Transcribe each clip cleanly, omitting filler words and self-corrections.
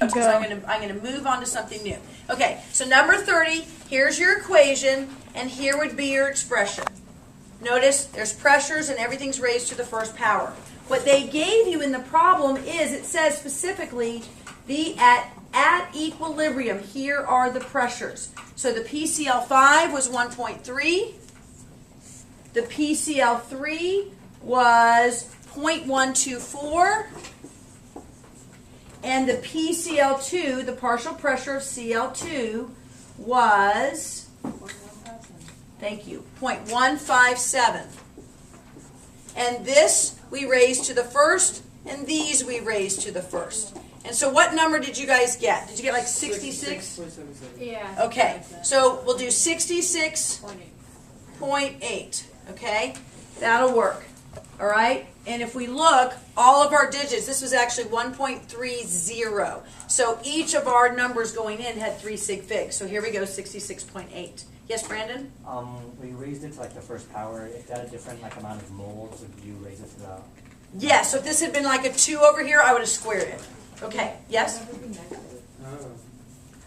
So I'm gonna move on to something new. Okay, so number 30, here's your equation, and here would be your expression. Notice there's pressures and everything's raised to the first power. What they gave you in the problem is, it says specifically, at equilibrium, here are the pressures. So the PCl5 was 1.3. The PCl3 was 0.124. And the PCl2, the partial pressure of Cl2, was, thank you, 0.157. And this we raised to the first, and these we raised to the first. And so what number did you guys get? Did you get like 66? Yeah. Okay, so we'll do 66.8, okay? That'll work, all right? And if we look, all of our digits, this was actually 1.30. So each of our numbers going in had 3 sig figs. So here we go, 66.8. Yes, Brandon? We raised it to like the first power. If that had a different like amount of moles, would you raise it to the? Yeah, so if this had been like a 2 over here, I would have squared it. Okay, yes?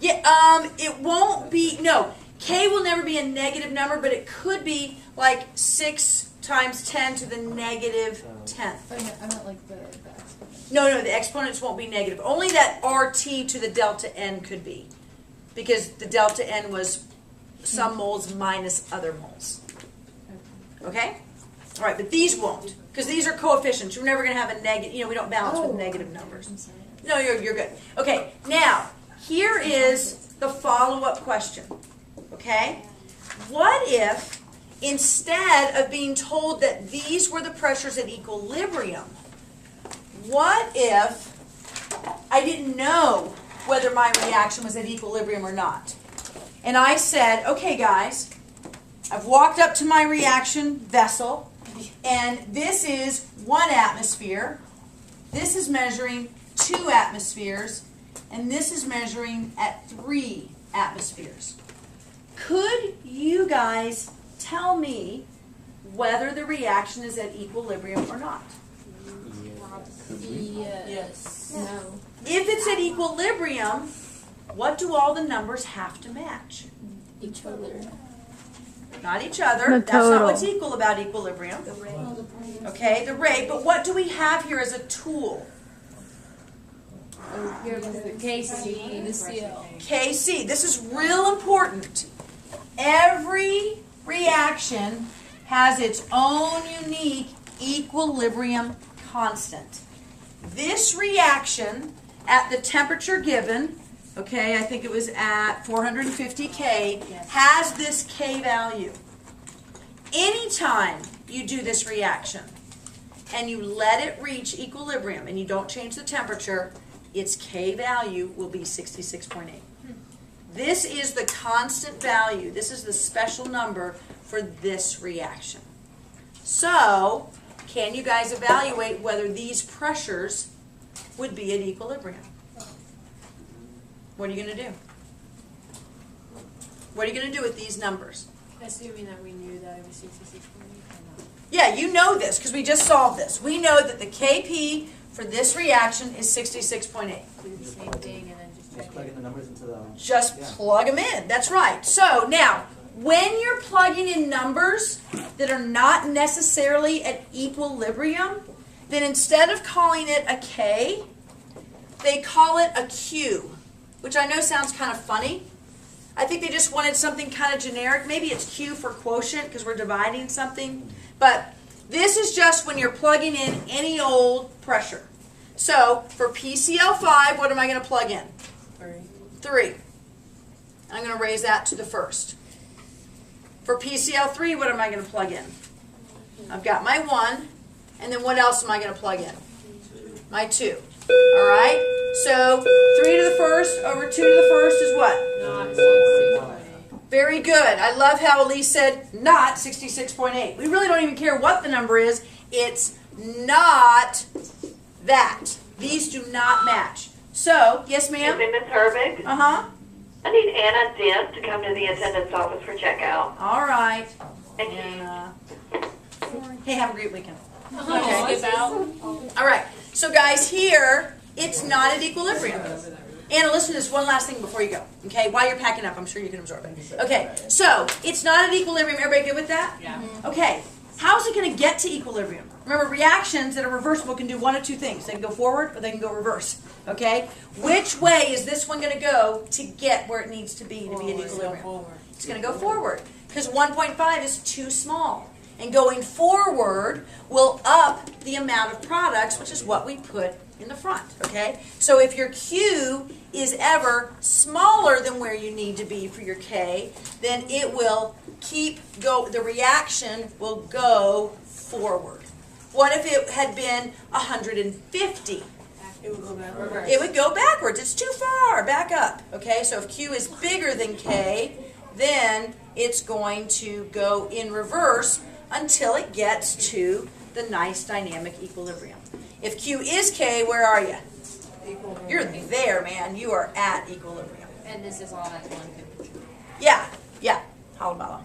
Yeah, it won't be, no, K will never be a negative number, but it could be like 6 times 10 to the negative 10th. I meant like the exponent. No, the exponents won't be negative. Only that RT to the delta N could be. Because the delta N was some moles minus other moles. Okay? All right, but these won't. Because these are coefficients. You're never going to have a negative, we don't balance with negative numbers. I'm sorry. No, you're good. Okay, now, here is the follow-up question. Okay? What if, instead of being told that these were the pressures at equilibrium, what if I didn't know whether my reaction was at equilibrium or not? And I said, okay guys, I've walked up to my reaction vessel, and this is 1 atmosphere, this is measuring 2 atmospheres, and this is measuring at 3 atmospheres. Could you guys tell me whether the reaction is at equilibrium or not? Yes. No. If it's at equilibrium, what do all the numbers have to match? Each other. Not each other. The That's not total. what's equal about equilibrium. Okay, the rate. But what do we have here as a tool? Oh, here was the KC, the CL. KC. This is real important. Every reaction has its own unique equilibrium constant. This reaction at the temperature given, okay, I think it was at 450 K, has this K value. Anytime you do this reaction and you let it reach equilibrium and you don't change the temperature, its K value will be 66.8. This is the constant value. This is the special number for this reaction. So, can you guys evaluate whether these pressures would be at equilibrium? What are you going to do? What are you going to do with these numbers? Assuming that we knew that it was 66.8 or not. Yeah, you know this because we just solved this. We know that the Kp for this reaction is 66.8. Do the same thing and then just Just check plug it. in the numbers into the. Just Yeah. plug them in. That's right. So now, when you're plugging in numbers that are not necessarily at equilibrium, then instead of calling it a K, they call it a Q, which I know sounds kind of funny. I think they just wanted something kind of generic. Maybe it's Q for quotient because we're dividing something. But this is just when you're plugging in any old pressure. So for PCl5, what am I going to plug in? 3. I'm going to raise that to the first. For PCl3, what am I going to plug in? I've got my 1, and then what else am I going to plug in? My 2. All right? So 3 to the first over 2 to the first is what? Not 66.8. Very good. I love how Elise said not 66.8. We really don't even care what the number is. It's not that. These do not match. So, yes ma'am? Excuse me, Ms. Herbig. Uh-huh. I need Anna Dent to come to the attendance office for checkout. All right. Thank you. And, hey, have a great weekend. Okay. Skip out. All right. So, guys, here, it's not at equilibrium. Anna, listen to this one last thing before you go. Okay, while you're packing up, I'm sure you can absorb it. Okay, so it's not at equilibrium. Everybody good with that? Yeah. Okay, how's it going to get to equilibrium? Remember, reactions that are reversible can do one of two things. They can go forward or they can go reverse. Okay, which way is this one going to go to get where it needs to be at equilibrium? It's going to go forward because 1.5 is too small. And going forward will up the amount of products, which is what we put in the front, okay? So if your Q is ever smaller than where you need to be for your K, then it will the reaction will go forward. What if it had been 150? It would go back. It would go backwards. It's too far. Back up, okay? So if Q is bigger than K, then it's going to go in reverse until it gets to the nice dynamic equilibrium. If Q is K, where are you? You're there, man. You are at equilibrium. And this is all at one temperature. Yeah, Halabala.